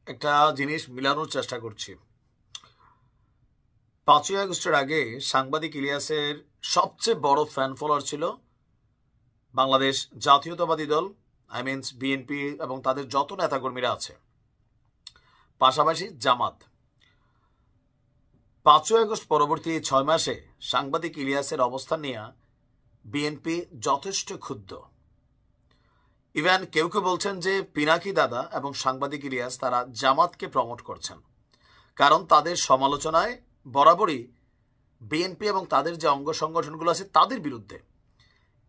একটা জিনিস মিলানোর চেষ্টা করছি। 5ই আগস্টের আগে সাংবাদিক ইলিয়াসের সবচেয়ে বড় ফ্যান ফলোয়ার ছিল বাংলাদেশ জাতীয়তাবাদী দল, বিএনপি এবং তাদের যত নেতাকর্মীরা আছে, পাশাপাশি জামাত। 5ই আগস্ট পরবর্তী 6 মাসে সাংবাদিক ইলিয়াসের অবস্থান নিয়ে বিএনপি যথেষ্ট ক্ষুব্ধ। ইভেন কেউ কেউ বলছেন যে পিনাকি দাদা এবং সাংবাদিক ইলিয়াস তারা জামাতকে প্রমোট করছেন, কারণ তাদের সমালোচনায় বরাবরই বিএনপি এবং তাদের যে অঙ্গ সংগঠনগুলো আছে তাদের বিরুদ্ধে।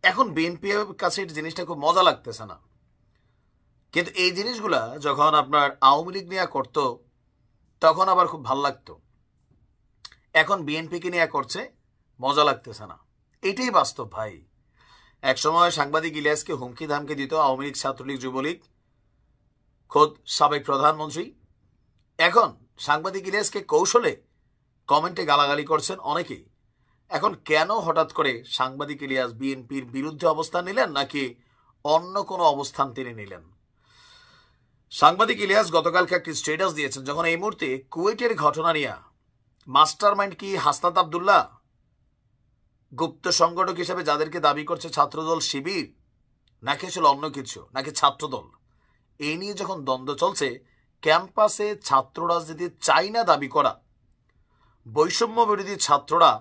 এখন বিএনপির কাছে এই জিনিসটা খুব মজা লাগতেছে না, কিন্তু এই জিনিসগুলা যখন আপনার আওয়ামী লীগ নিয়ে করত তখন আবার খুব ভাল লাগতো। এখন বিএনপিকে নিয়ে করছে, মজা লাগতেছে না। এটাই বাস্তব ভাই। একসময় সাংবাদিক ইলিয়াসকে হুমকি ধামকি দিত আওয়ামী লীগ, ছাত্রলীগ, যুবলীগ, খোদ সাবেক প্রধানমন্ত্রী। এখন সাংবাদিক ইলিয়াসকে কৌশলে কমেন্টে গালাগালি করছেন অনেকেই। এখন কেন হঠাৎ করে সাংবাদিক ইলিয়াস বিএনপির বিরুদ্ধে অবস্থান নিলেন, নাকি অন্য কোনো অবস্থান তিনি নিলেন? সাংবাদিক ইলিয়াস গতকালকে একটি স্ট্যাটাস দিয়েছেন, যখন এই মুহূর্তে কুয়েটের ঘটনা নিয়ে মাস্টার মাইন্ড কি হাসনাত আবদুল্লাহ, গুপ্ত সংগঠক হিসেবে যাদেরকে দাবি করছে ছাত্রদল শিবির, নাকি আসলে অন্য কিছু, নাকি ছাত্রদল, এই নিয়ে যখন দ্বন্দ্ব চলছে, ক্যাম্পাসে ছাত্র রাজনীতি চাই না দাবি করা বৈষম্য বিরোধী ছাত্ররা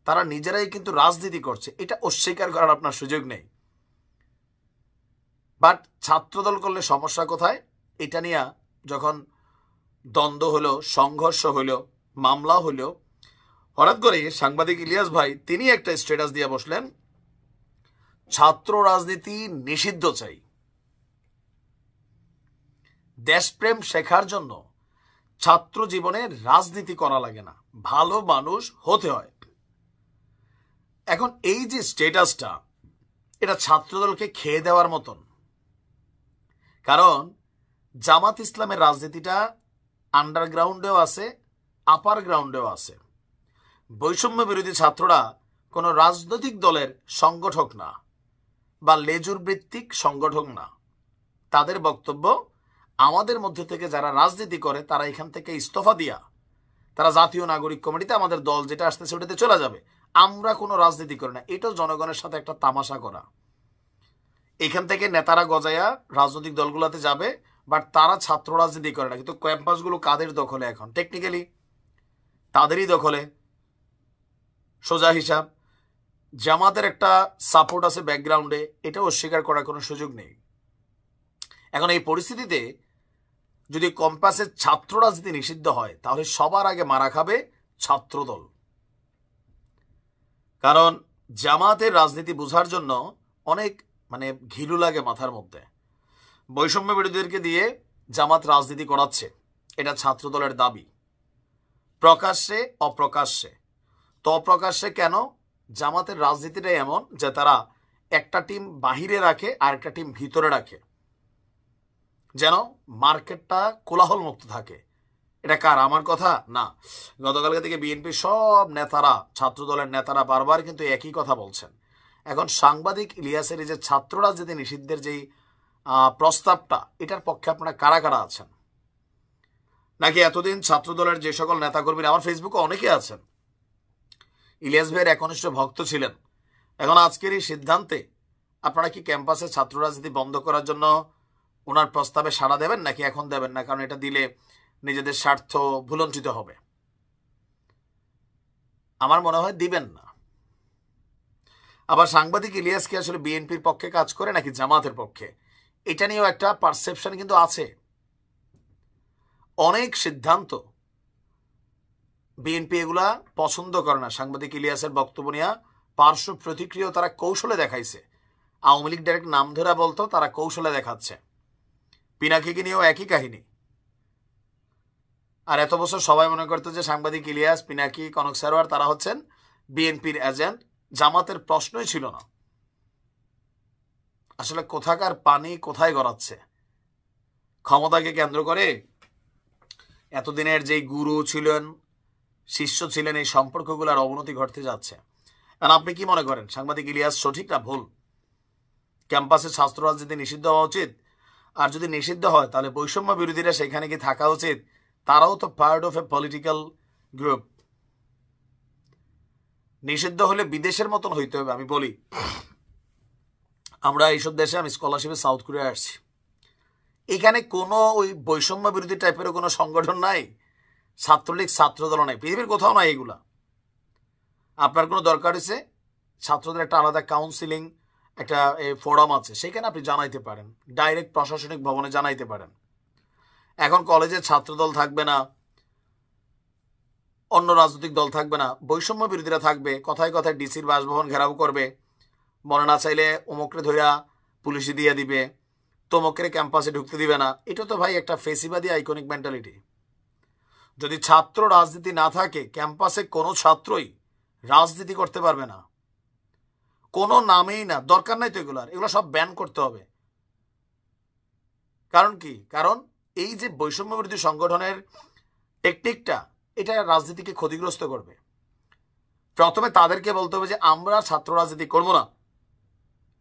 তারা নিজেরাই কিন্তু রাজনীতি করছে, এটা অস্বীকার করার আপনার সুযোগ নেই। বাট ছাত্রদল করলে সমস্যা কোথায়? এটা নিয়ে যখন দ্বন্দ্ব হলো, সংঘর্ষ হলো, মামলা হলো, হঠাৎ করে সাংবাদিক ইলিয়াস ভাই তিনি একটা স্ট্যাটাস দিয়ে বসলেন, ছাত্র রাজনীতি নিষিদ্ধ চাই। দেশপ্রেম শেখার জন্য ছাত্র জীবনে রাজনীতি করা লাগে না, ভালো মানুষ হতে হয়। এখন এই যে স্ট্যাটাসটা, এটা ছাত্রদলকে খেয়ে দেওয়ার মতন। কারণ জামাত ইসলামের রাজনীতিটা আন্ডারগ্রাউন্ডেও আছে, আপার গ্রাউন্ডেও আছে। বৈষম্য বিরোধী ছাত্ররা কোনো রাজনৈতিক দলের সংগঠক না বা লেজুর ভিত্তিক সংগঠক না। তাদের বক্তব্য, আমাদের মধ্যে থেকে যারা রাজনীতি করে তারা এখান থেকে ইস্তফা দিয়া তারা জাতীয় নাগরিক কমিটিতে আমাদের দল যেটা আসতেছে ওটাতে চলে যাবে, আমরা কোনো রাজনীতি করি না। এটাও জনগণের সাথে একটা তামাশা করা। এখান থেকে নেতারা গজায়া রাজনৈতিক দলগুলোতে যাবে, বাট তারা ছাত্র রাজনীতি করে না। কিন্তু ক্যাম্পাসগুলো কাদের দখলে? এখন টেকনিক্যালি তাদেরই দখলে। সোজা হিসাব, জামাতের একটা সাপোর্ট আছে ব্যাকগ্রাউন্ডে, এটা অস্বীকার করার কোনো সুযোগ নেই। এখন এই পরিস্থিতিতে যদি ক্যাম্পাসে ছাত্র রাজনীতি নিষিদ্ধ হয়, তাহলে সবার আগে মারা খাবে ছাত্রদল। কারণ জামাতের রাজনীতি বোঝার জন্য অনেক ঘিলু লাগে মাথার মধ্যে। বৈষম্য বিরোধীদেরকে দিয়ে জামাত রাজনীতি করাচ্ছে, এটা ছাত্রদলের দাবি, প্রকাশ্যে অপ্রকাশ্যে। তো অপ্রকাশ্যে কেন? জামাতের রাজনীতিটাই এমন যে তারা একটা টিম বাহিরে রাখে আর একটা টিম ভিতরে রাখে, যেন মার্কেটটা কোলাহল মুক্ত থাকে। এটা কার? আমার কথা না। গতকালকে থেকে বিএনপির সব নেতারা, ছাত্রদলের নেতারা বারবার কিন্তু একই কথা বলছেন। এখন সাংবাদিক ইলিয়াসের এই যে ছাত্র রাজনীতি নিষিদ্ধের যেই প্রস্তাবটা, এটার পক্ষে আপনারা কারা কারা আছেন? নাকি এতদিন ছাত্রদলের যে সকল নেতাকর্মীরা, আমার ফেসবুকে অনেকে আছেন, ইলিয়াস ভাইয়ের একনিষ্ঠ ভক্ত ছিলেন, এখন আজকের এই সিদ্ধান্তে আপনারা কি ক্যাম্পাসে ছাত্র রাজনীতি বন্ধ করার জন্য ওনার প্রস্তাবে সাড়া দেবেন, নাকি এখন দেবেন না? কারণ এটা দিলে নিজেদের স্বার্থ ভুলঞ্চিত হবে। আমার মনে হয় দিবেন না। আবার সাংবাদিক ইলিয়াস কি আসলে বিএনপির পক্ষে কাজ করে নাকি জামাতের পক্ষে, এটা নিয়েও একটা পারসেপশন কিন্তু আছে। অনেক সিদ্ধান্ত বিএনপি এগুলা পছন্দ করে না। সাংবাদিক ইলিয়াসের বক্তব্য নিয়ে পার্শ্ব প্রতিক্রিয়া তারা কৌশলে দেখাইছে। আওয়ামী লীগ ডাইরেক্ট নাম ধরে বলতো, তারা কৌশলে দেখাচ্ছে। পিনাকিকে নিয়েও একই কাহিনী। আর এত বছর সবাই মনে করতো যে সাংবাদিক ইলিয়াস, পিনাকি, কনক সারোয়ার তারা হচ্ছেন বিএনপির এজেন্ট, জামাতের প্রশ্নই ছিল না। আসলে কোথাকার পানি কোথায় গড়াচ্ছে? ক্ষমতাকে কেন্দ্র করে এতদিনের যেই গুরু ছিলেন, শিষ্য ছিলেন, এই সম্পর্কগুলোর অবনতি ঘটতে যাচ্ছে। আর আপনি কি মনে করেন সাংবাদিক ইলিয়াস সঠিক না ভুল? ক্যাম্পাসে ছাত্র রাজনীতি নিষিদ্ধ হওয়া উচিত? আর যদি নিষিদ্ধ হয় তাহলে বৈষম্য বিরোধীরা সেখানে কি থাকা উচিত? তারাও তো part of a political group. নিষিদ্ধ হলে বিদেশের মতন হইতে হবে। আমি বলি, আমরা এইসব দেশে, আমি স্কলারশিপে সাউথ কোরিয়া আসছি, এখানে কোনো ওই বৈষম্য বিরোধী টাইপের কোনো সংগঠন নাই, ছাত্রলীগ ছাত্রদল নাই, পৃথিবীর কোথাও নাই এগুলা। আপনার কোনো দরকার হয়েছে ছাত্রদের একটা আলাদা কাউন্সিলিং একটা ফোরাম আছে, সেখানে আপনি জানাইতে পারেন, ডাইরেক্ট প্রশাসনিক ভবনে জানাইতে পারেন। এখন কলেজে ছাত্রদল থাকবে না, অন্য রাজনৈতিক দল থাকবে না, বৈষম্য বিরোধীরা থাকবে, কথায় কথায় ডিসির বাসভবন ঘেরাও করবে, মনে না চাইলে অমুকরে ধইরা পুলিশে দিয়ে দিবে, তমুকরে ক্যাম্পাসে ঢুকতে দিবে না। এটা তো ভাই একটা ফেসিবাদী আইকনিক মেন্টালিটি। যদি ছাত্র রাজনীতি না থাকে, ক্যাম্পাসে কোনো ছাত্রই রাজনীতি করতে পারবে না, কোনো নামেই না, দরকার নাই তো এগুলো সব ব্যান করতে হবে। কারণ কি? কারণ এই যে বৈষম্য বিরোধী সংগঠনের টেকনিকটা, এটা রাজনীতিকে ক্ষতিগ্রস্ত করবে। প্রথমে তাদেরকে বলতে হবে যে আমরা ছাত্র রাজনীতি করবো না,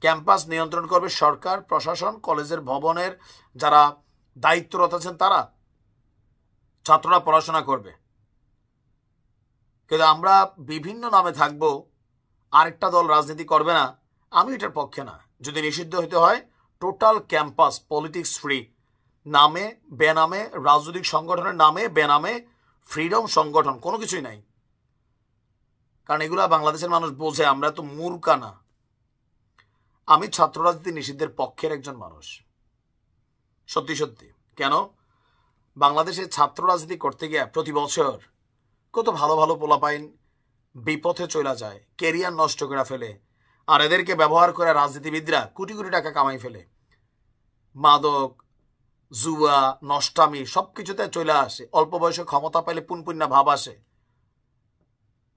ক্যাম্পাস নিয়ন্ত্রণ করবে সরকার, প্রশাসন, কলেজের ভবনের যারা দায়িত্বরত আছেন তারা, ছাত্ররা পড়াশোনা করবে। কিন্তু আমরা বিভিন্ন নামে থাকবো, আরেকটা দল রাজনীতি করবে না, আমি এটার পক্ষে না। যদি নিষিদ্ধ হতে হয়, টোটাল ক্যাম্পাস পলিটিক্স ফ্রি, নামে বেনামে, রাজনৈতিক সংগঠনের নামে বেনামে, ফ্রিডম সংগঠন, কোনো কিছুই নাই। কারণ এগুলা বাংলাদেশের মানুষ বোঝে, আমরা তো মূর্খা না। আমি ছাত্র রাজনীতি নিষিদ্ধের পক্ষের একজন মানুষ, সত্যি সত্যি। কেন? বাংলাদেশে ছাত্র রাজনীতি করতে গিয়ে প্রতি বছর কত ভালো ভালো পোলাপাইন বিপথে চলে যায়, কেরিয়ার নষ্ট করে ফেলে, আর এদেরকে ব্যবহার করে রাজনীতিবিদরা কোটি কোটি টাকা কামাই ফেলে। মাদক, জুয়া, নষ্টামি সব কিছুতে চলে আসে, অল্প বয়সে ক্ষমতা পাইলে পুনপুন্না ভাব আসে,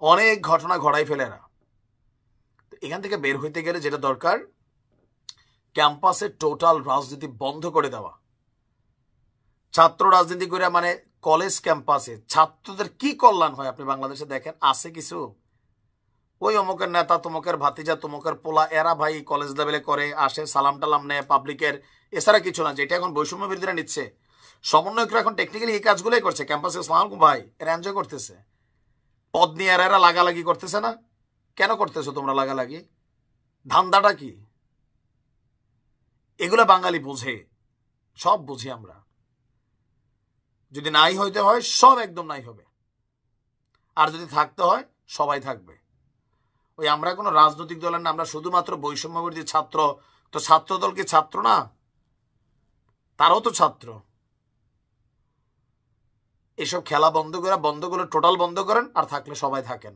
অনেক ঘটনা ঘটাই ফেলে এরা। এখান থেকে বের হইতে গেলে যেটা দরকার, ক্যাম্পাসে টোটাল রাজনীতি বন্ধ করে দেওয়া। ছাত্র রাজনীতি করে মানে কলেজ ক্যাম্পাসে ছাত্রদের কি কল্যাণ হয় আপনি বাংলাদেশে দেখেন? আছে কিছু? ওই অমুকের নেতা, তমুকের ভাতিজা, তমুকের পোলা, এরা ভাই কলেজ লেভেলে করে, আসে, সালাম টালাম নেয় পাবলিকের, এছাড়া কিছু না। যেটা এখন বৈষম্য বিরোধীরা নিচ্ছে, সমন্বয়করা এখন টেকনিক্যালি এই কাজগুলোই করছে ক্যাম্পাসে। আসসালামু আলাইকুম ভাই, এরা এনজয় করতেছে, পদ নিয়ে এরা লাগালাগি করতেছে না। কেন করতেছো তোমরা লাগালাগি? ধান্দাটা কি? এগুলো বাঙালি বোঝে, সব বুঝি আমরা। যদি নাই হইতে হয়, সব একদম নাই হবে, আর যদি থাকতে হয় সবাই থাকবে। ওই আমরা কোনো রাজনৈতিক দলের না, আমরা শুধুমাত্র বৈষম্য বিরোধী ছাত্র। তো ছাত্র দল কি ছাত্র না? তারাও তো ছাত্র। এসব খেলা বন্ধ করে টোটাল বন্ধ করেন, আর থাকলে সবাই থাকেন।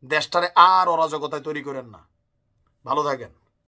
দেশটারে আর অরাজকতায় তৈরি করেন না। ভালো থাকেন।